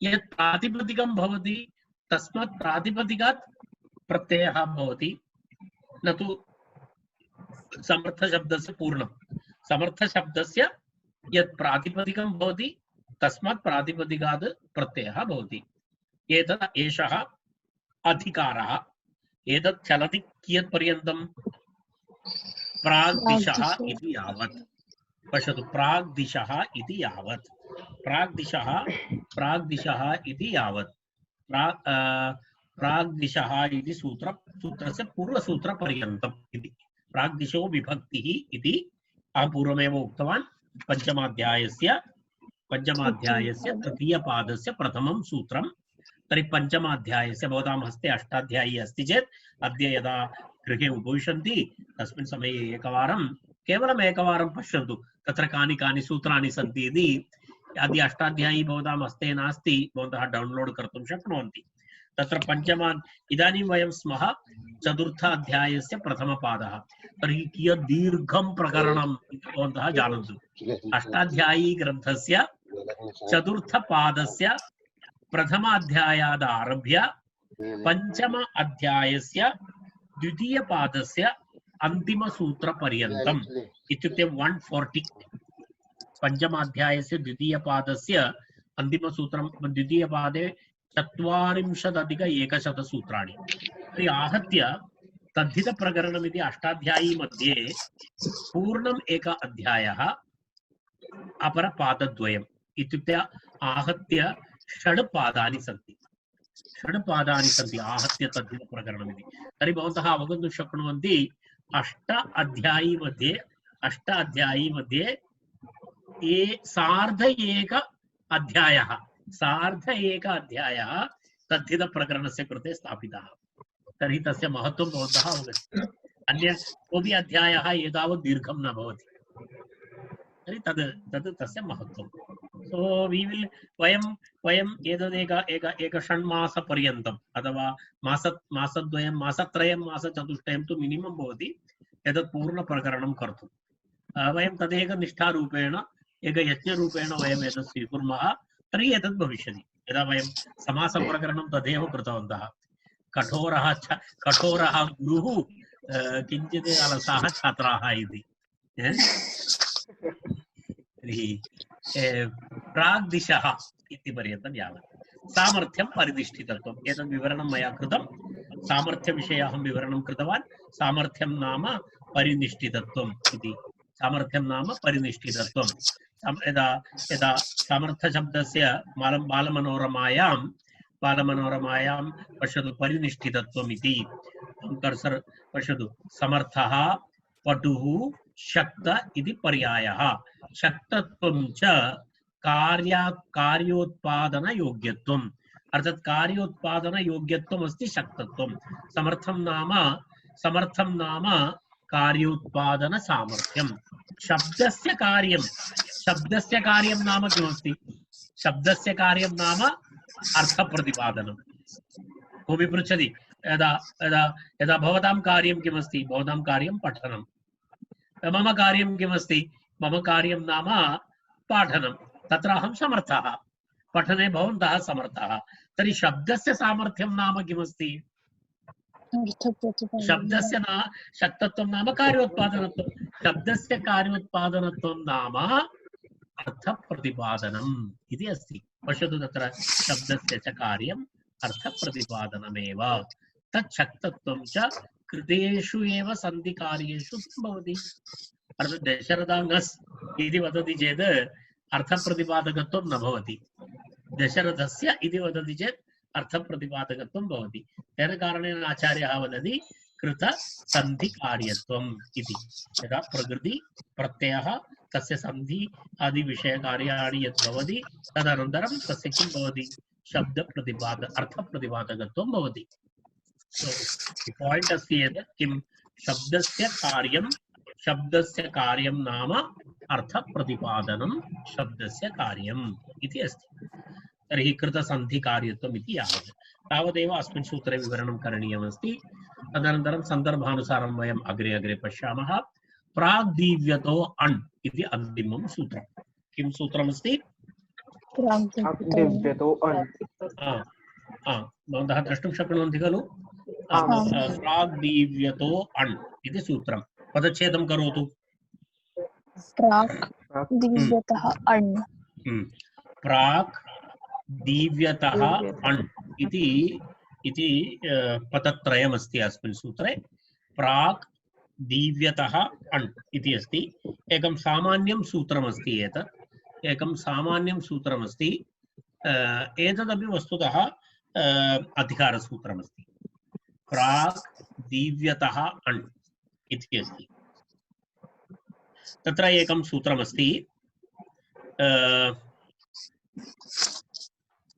यत् प्रातिपदिकं भवति तस्मात् प्रातिपदिकात् प्रत्ययः भवति, न तु समर्थशब्दस्य पूर्णं। समर्थशब्दस्य यत् प्रातिपदिकं भवति तस्मात् प्रातिपदिकात् प्रत्ययः भवति। एतत् एषः अधिकारः। एतत् चलति कियत् पर्यन्तं? प्राग्दिशः इति यावत्। पश्यतु, प्राग्दिशः इति यावत्, प्राग्दिशः इति यावत्, प्राग्दिशः इति सूत्रस्य पूर्वसूत्रपर्यन्तम् इति। प्राग्दिशो विभक्तिः इति अहं पूर्वमेव उक्तवान्। पंचमाध्यायस्य तृतीयपादस्य प्रथमं सूत्रं। तर्हि पंचमाध्यायस्य भवतां हस्ते अष्टाध्यायी अस्ति चेत् अद्य यदा गृहे उपविशन्ति तस्मिन् समये केवलम् एकवारं पश्यन्तु तत्र कानि कानि सूत्राणि सन्ति इति। यदि अष्टाध्यायी भवतां हस्ते नास्ति भवन्तः डौन्लोड् कर्तुं शक्नुवन्ति। तत्र इदानीं वयं स्मः चतुर्थाध्यायस्य प्रथमपादः। तर्हि कियत् दीर्घं प्रकरणम् इति भवन्तः जानन्तु। अष्टाध्यायी ग्रन्थस्य चतुर्थपादस्य प्रथमाध्यायात् आरभ्य पंचम अध्यायस्य द्वितीयपादस्य अन्तिमसूत्रपर्यन्तम् इत्युक्ते 140। पंचमाध्यायस्य द्वितीयपादस्य अन्तिमसूत्रं द्वितीयपादे 40+100 सूत्राणि। तर्हि आहत्य तद्धितप्रकरणमिति अष्टाध्यायी मध्ये पूर्णम् एक अध्यायः अपरपादद्वयम् इत्युक्ते आहत्य षड् पादानि सन्ति। आहत्य तद्धितप्रकरणमिति। तर्हि भवन्तः अवगन्तुं शक्नुवन्ति अष्ट अध्यायी मध्ये सार्ध एक अध्यायः तद्धितप्रकरणस्य कृते स्थापितः। तर्हि तस्य महत्त्वं भवन्तः अवगच्छन्ति। अन्य कोऽपि अध्यायः एतावत् दीर्घं न भवति। तर्हि तद् तस्य महत्त्वं। सो वयम् एक षण्मासपर्यन्तम् अथवा मासद्वयं मासत्रयं मासचतुष्टयं तु मिनिमम् भवति एतत् पूर्णप्रकरणं कर्तुं। वयं तदेक निष्ठारूपेण एक यज्ञरूपेण वयम् एतत् स्वीकुर्मः तर्हि एतत् भविष्यति। यदा वयं समासप्रकरणं तदेव कृतवन्तः। कठोरः गुरुः किञ्चित् अलसाः छात्राः इति। प्राग्दिशः इति पर्यन्तं यावत् सामर्थ्यं परिनिष्ठितत्वम् एतद् विवरणं मया कृतं। सामर्थ्यविषये अहं विवरणं कृतवान्। सामर्थ्यं नाम परिनिष्ठितत्वम् इति। सामर्थ्यं नाम परिनिष्ठितत्वं। यदा सामर्थ्यशब्दस्य बालमनोरमायां पश्यतु परिनिष्ठितत्वम् इति कर्सर् पश्यतु। समर्थः पटुः शक्त इति पर्यायः। शक्तत्वं च कार्योत्पादनयोग्यत्वम् अर्थात् कार्योत्पादनयोग्यत्वम् अस्ति शक्तत्वं। समर्थं नाम कार्योत्पादन सामर्थ्यं। शब्दस्य कार्यं नाम किमस्ति? शब्दस्य कार्यं नाम अर्थप्रतिपादनं। कोऽपि पृच्छति यदा भवतां कार्यं किमस्ति? भवतां कार्यं पठनं। मम कार्यं किमस्ति? मम कार्यं नाम पाठनं। तत्र अहं समर्थः, पठने भवन्तः समर्थः। तर्हि शब्दस्य सामर्थ्यं नाम किमस्ति? शब्दस्य शक्तत्वं नाम कार्योत्पादनत्वं। शब्दस्य कार्योत्पादनत्वं नाम अर्थप्रतिपादनम् इति अस्ति। पश्यतु तत्र शब्दस्य च कार्यम् अर्थप्रतिपादनमेव। तत् शक्तत्वं च कृतेषु एव सन्धिकार्येषु भवति। अर्थात् दशरथाङ्गस् इति वदति चेत् अर्थप्रतिपादकत्वं न भवति। दशरथस्य इति वदति चेत् अर्थप्रतिपादकत्वं भवति। तेन कारणेन आचार्यः वदति कृतसन्धिकार्यत्वम् इति। यदा प्रकृति प्रत्ययः तस्य सन्धि आदि विषयकार्याणि यद् भवति तदनन्तरं तस्य किं भवति? अर्थप्रतिपादकत्वं भवति। So the point अस्ति यत् किं शब्दस्य कार्यं नाम अर्थप्रतिपादनं शब्दस्य कार्यम् इति अस्ति। तर्हि कृतसन्धिकार्यत्वम् इति यावत् तावदेव अस्मिन् सूत्रे विवरणं करणीयमस्ति। तदनन्तरं सन्दर्भानुसारं वयम् अग्रे पश्यामः। प्राग्दीव्यतो अण् इति अन्तिमं सूत्रं। किं सूत्रमस्ति? भवन्तः द्रष्टुं शक्नुवन्ति खलु? प्राग्दीव्यतो अण् इति सूत्रं। पदच्छेदं करोतु। प्राग्दीव्यतः अण्। प्राग्दीव्यतः अण् इति पदत्रयमस्ति अस्मिन् सूत्रे। प्राग्दीव्यतः अण् इति अस्ति। एकं सामान्यं सूत्रमस्ति एतत्। एतदपि वस्तुतः अधिकारसूत्रमस्ति। प्राग्दीव्यतः अण् इति अस्ति। तत्र एकं सूत्रमस्ति।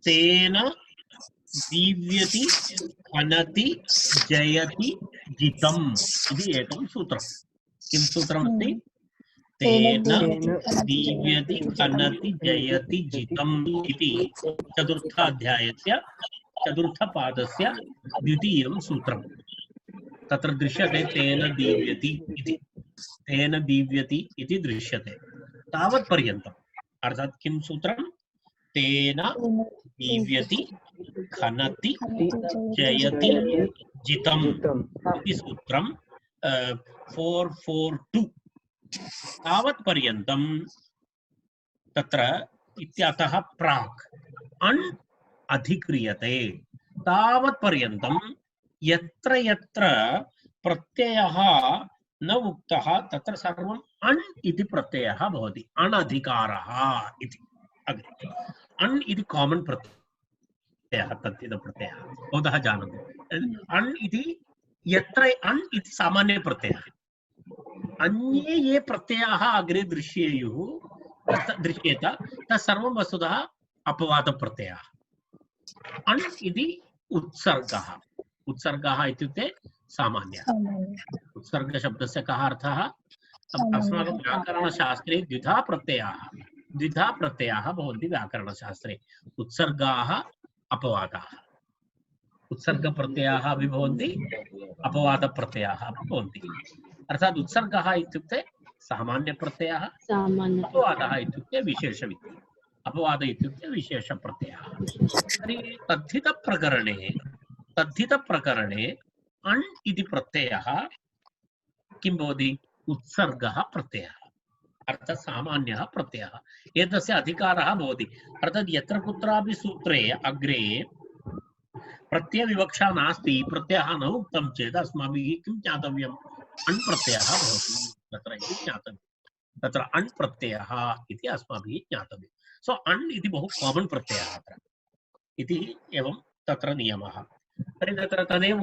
तेन दीव्यति हनति जयति जितम् इति एकं सूत्रं। किं सूत्रमस्ति? तेन दीव्यति हनति जयति जितम् इति चतुर्थाध्यायस्य चतुर्थपादस्य द्वितीयं सूत्रं। तत्र दृश्यते तेन दीव्यति इति दृश्यते। तावत्पर्यन्तम् अर्थात् किं सूत्रं? तेन दीव्यति खनति जयति जितम् इति सूत्रं 442। तावत्पर्यन्तं तत्र इत्यतः प्राक् अण् अधिक्रियते तावत् पर्यन्तं यत्र यत्र प्रत्ययः न उक्तः तत्र सर्वम् अण् इति प्रत्ययः भवति अनधिकारः इति अग्रे अण् इति कामन् प्रत्ययः तद्धितप्रत्ययः भवतः जानन्ति अण् इति यत्र अण् इति सामान्य प्रत्ययः अन्ये ये प्रत्ययाः अग्रे दृश्येयुः दृश्येत तत्सर्वं वस्तुतः अपवादप्रत्ययः अण् इति उत्सर्गः उत्सर्गः इत्युक्ते सामान्यः उत्सर्गशब्दस्य कः अर्थः अस्माकं व्याकरणशास्त्रे द्विधा प्रत्ययाः भवन्ति व्याकरणशास्त्रे उत्सर्गाः अपवादाः उत्सर्गप्रत्ययाः अपि भवन्ति अपवादप्रत्ययाः अपि भवन्ति अर्थात् उत्सर्गः इत्युक्ते सामान्यप्रत्ययः अपवादः इत्युक्ते विशेषवित्ययः अपवाद इत्युक्ते विशेषप्रत्ययः तर्हि तद्धितप्रकरणे अण् इति प्रत्ययः किं भवति उत्सर्गः प्रत्ययः अर्थात् सामान्यः प्रत्ययः एतस्य अधिकारः भवति अर्थात् यत्र कुत्रापि सूत्रे अग्रे प्रत्ययविवक्षा नास्ति प्रत्ययः न उक्तं चेत् अस्माभिः किं ज्ञातव्यम् अण् प्रत्ययः भवति तत्र इति ज्ञातव्यं तत्र अण् प्रत्ययः इति अस्माभिः ज्ञातव्यं सो अण् इति बहु कामन् प्रत्ययः अत्र इति एवं तत्र नियमः तर्हि तत्र तदेव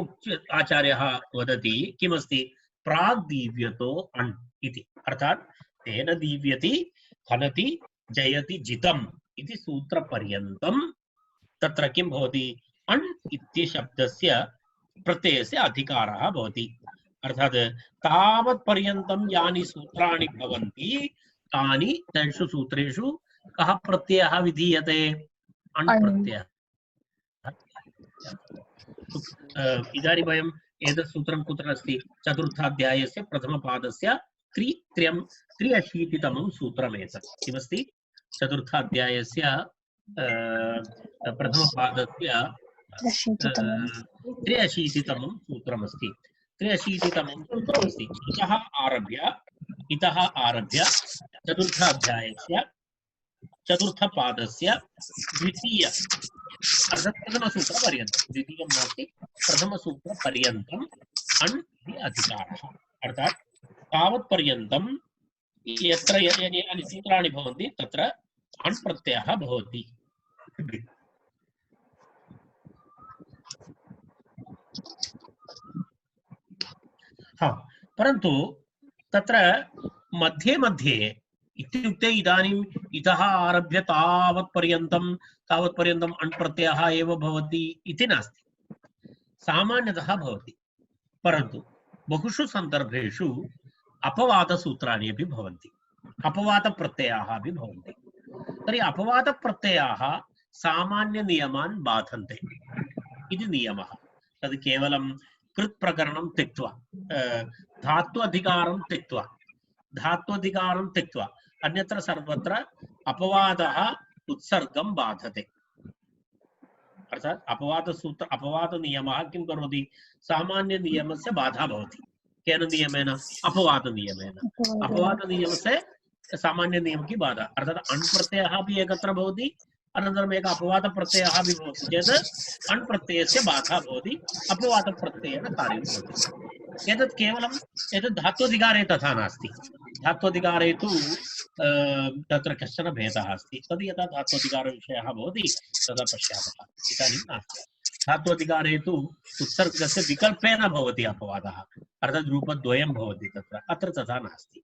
आचार्यः वदति किमस्ति प्राग्दीव्यतो अण् इति अर्थात् तेन दीव्यति हनति जयति जितम् इति सूत्रपर्यन्तं तत्र किं भवति अण् इति शब्दस्य प्रत्ययस्य अधिकारः भवति अर्थात् तावत् पर्यन्तं यानि सूत्राणि भवन्ति तानि तेषु सूत्रेषु कः प्रत्ययः विधीयते अण् प्रत्ययः इदानीं वयम् एतत् सूत्रं कुत्र अस्ति चतुर्थाध्यायस्य प्रथमपादस्य 83तमं सूत्रमेतत् किमस्ति चतुर्थाध्यायस्य प्रथमपादस्य 83तमं सूत्रमस्ति 83तमं सूत्रमस्ति इतः आरभ्य चतुर्थाध्यायस्य चतुर्थपादस्य द्वितीय प्रथमसूत्रपर्यन्तं द्वितीयं नास्ति प्रथमसूत्रपर्यन्तम् अण् इति अधिकारः अर्थात् तावत् पर्यन्तं यत्र यानि सूत्राणि भवन्ति तत्र अण् प्रत्ययः भवति परन्तु तत्र मध्ये मध्ये इत्युक्ते इदानीम् इतः आरभ्य तावत् पर्यन्तम् अण् प्रत्ययः एव भवति इति नास्ति सामान्यतः भवति परन्तु बहुषु सन्दर्भेषु अपवादसूत्राणि अपि भवन्ति अपवादप्रत्ययाः अपि भवन्ति तर्हि अपवादप्रत्ययाः सामान्यनियमान् बाधन्ते इति नियमः तद् केवलं कृत् प्रकरणं त्यक्त्वा धात्वधिकारं त्यक्त्वा अन्यत्र सर्वत्र अपवादः उत्सर्गं बाधते अर्थात् अपवादनियमः किं करोति सामान्यनियमस्य बाधा भवति केन नियमेन अपवादनियमस्य सामान्यनियम की बाधा अर्थात् अण् प्रत्ययः अपि एकत्र भवति अनन्तरम् एकः अपवादप्रत्ययः अपि भवति चेत् अण् प्रत्ययस्य बाधा भवति अपवादप्रत्ययेन कार्यं भवति एतत् केवलं एतत् धात्वधिकारे तथा नास्ति धात्वधिकारे तु तत्र कश्चन भेदः अस्ति तद् यदा धात्वधिकारविषयः भवति तदा पश्यामः इदानीं नास्ति धात्वधिकारे तु उत्सर्गस्य विकल्पेन भवति अपवादः अर्थात् रूपद्वयं भवति तत्र अत्र तथा नास्ति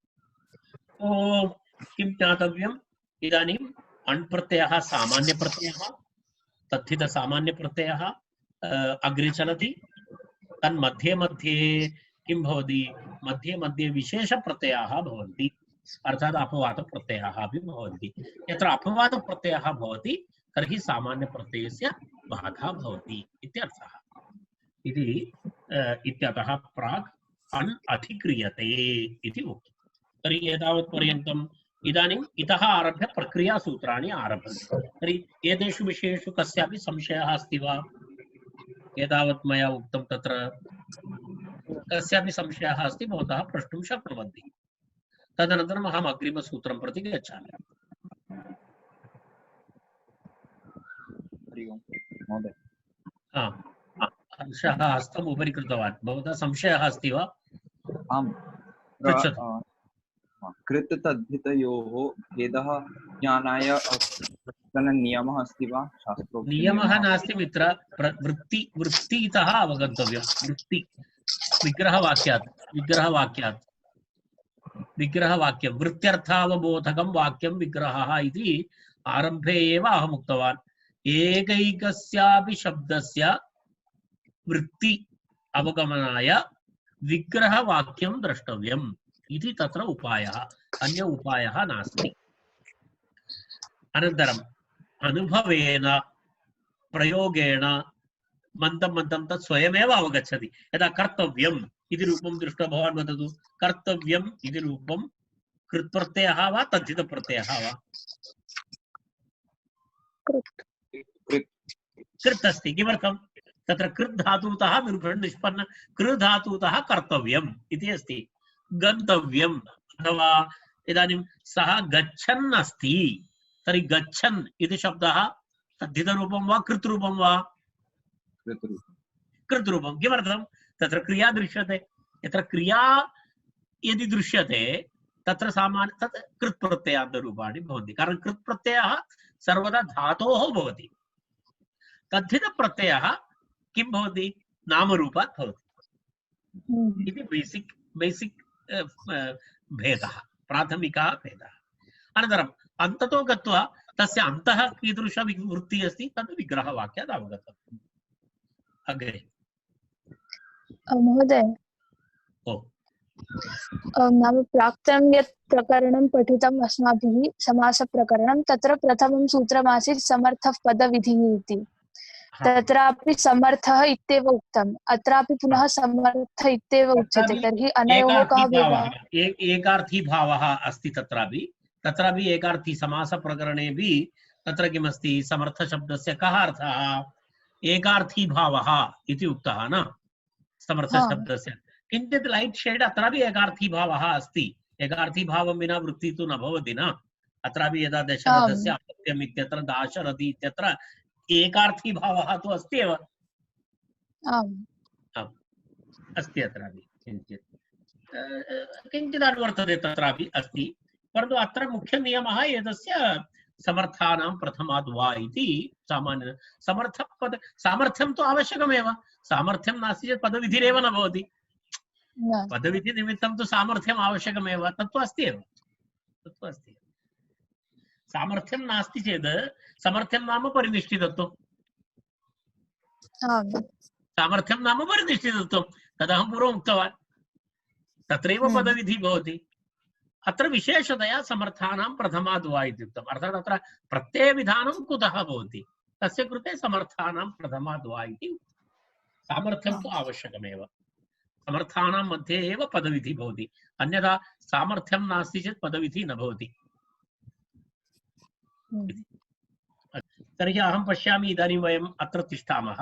किं ज्ञातव्यम् इदानीम् अण् प्रत्ययः सामान्यप्रत्ययः तद्धितसामान्यप्रत्ययः अग्रे चलति तन्मध्ये मध्ये किं भवति मध्ये मध्ये विशेषप्रत्ययाः भवन्ति अर्थात् अपवादप्रत्ययाः अपि भवन्ति यत्र अपवादप्रत्ययः भवति तर्हि सामान्यप्रत्ययस्य बाधा भवति इत्यर्थः इति इत्यतः प्राक् अण् अधिक्रियते इति उक्तं तर्हि एतावत् पर्यन्तम् इदानीम् इतः आरभ्य प्रक्रियासूत्राणि आरभन्ते तर्हि एतेषु विषयेषु कस्यापि संशयः अस्ति वा एतावत् मया उक्तं तत्र कस्यापि संशयः अस्ति भवतः प्रष्टुं शक्नुवन्ति तदनन्तरम् अहम् अग्रिमसूत्रं प्रति गच्छामि हरि ओम् महोदय। हर्षः हस्तम् उपरि कृतवान्। भवतः संशयः अस्ति वा? आम्। पृच्छतु। कृत तद्धितयोः भेदः ज्ञानाय नियमः अस्ति वा? शास्त्रोक्त नियमः नास्ति मित्र। वृत्तितः अवगन्तव्यं। वृत्ति विग्रहवाक्यं वृत्त्यर्थावबोधकं वाक्यं विग्रहः इति आरम्भे एव अहम् उक्तवान्। एकैकस्यापि शब्दस्य वृत्ति अवगमनाय विग्रहवाक्यं द्रष्टव्यम् इति तत्र उपायः। अन्य उपायः नास्ति। अनन्तरम् अनुभवेन प्रयोगेण मन्दं मन्दं तत् स्वयमेव अवगच्छति। यदा कर्तव्यम् इति रूपं दृष्ट्वा भवान् वदतु, कर्तव्यम् इति रूपं कृत्प्रत्ययः वा तद्धितप्रत्ययः वा? कृत् अस्ति। किमर्थं? तत्र कृत् धातुतः निष्पन्न कृ धातुतः कर्तव्यम् इति अस्ति। गन्तव्यम् अथवा इदानीं सः गच्छन् अस्ति, तर्हि गच्छन् इति शब्दः तद्धितरूपं वा कृतरूपं वा? कृतरूपं। किमर्थं? तत्र क्रिया दृश्यते। यत्र क्रिया यदि दृश्यते तत्र सामान्य तत् कृत्प्रत्ययान्तरूपाणि भवन्ति। कारणं कृत्प्रत्ययः सर्वदा धातोः भवति। तद्धितप्रत्ययः किं भवति? नामरूपात् भवति। इति बेसिक् भेदः, प्राथमिकः भेदः। अनन्तरम् अन्ततो गत्वा तस्य अन्तः कीदृश वृत्तिः अस्ति तद् विग्रहवाक्यात् अवगतम्। अग्रे महोदय, नाम प्राक्तनं यत् प्रकरणं पठितम् अस्माभिः समासप्रकरणं, तत्र प्रथमं सूत्रमासीत् समर्थः पदविधिः इति। तत्रापि समर्थः इत्येव उक्तम्, अत्रापि पुनः समर्थ इत्येव उच्यते। तर्हि अनयोः कः भेदः? एकार्थी भावः अस्ति। तत्रापि एकार्थी समासप्रकरणेऽपि तत्र किमस्ति? समर्थशब्दस्य कः अर्थः? एकार्थी भावः इति उक्तः न समर्थशब्दस्य। किञ्चित् लैट् शेड् अत्रापि एकार्थी भावः अस्ति। एकार्थी भावं विना वृत्तिः तु न भवति न। अत्रापि यदा दशरथस्य अपत्यम् इत्यत्र दाशरथि इत्यत्र एकार्थी भावः तु अस्ति एव। अस्ति अत्रापि किञ्चित् अनुवर्तते, तत्रापि अस्ति। परन्तु अत्र मुख्यनियमः एतस्य समर्थानां प्रथमाद् वा इति सामान्य। सामर्थ्यं तु आवश्यकमेव। सामर्थ्यं नास्ति चेत् पदविधिरेव न भवति। पदविधिनिमित्तं तु सामर्थ्यम् आवश्यकमेव। तत्तु अस्ति एव। सामर्थ्यं नास्ति चेत् समर्थ्यं नाम परिनिष्ठितत्वं। सामर्थ्यं नाम परिनिष्ठितत्वं तदहं पूर्वम् उक्तवान्। तत्रैव पदविधिः भवति। अत्र विशेषतया समर्थानां प्रथमाद् वा इत्युक्तम्। अर्थात् अत्र प्रत्ययविधानं कुतः भवति? तस्य कृते समर्थानां प्रथमाद् वा इति। सामर्थ्यं तु आवश्यकमेव। समर्थानां मध्ये एव पदविधिः भवति। अन्यथा सामर्थ्यं नास्ति चेत् पदविधिः न भवति। तर्हि अहं पश्यामि, इदानीं वयम् अत्र तिष्ठामः।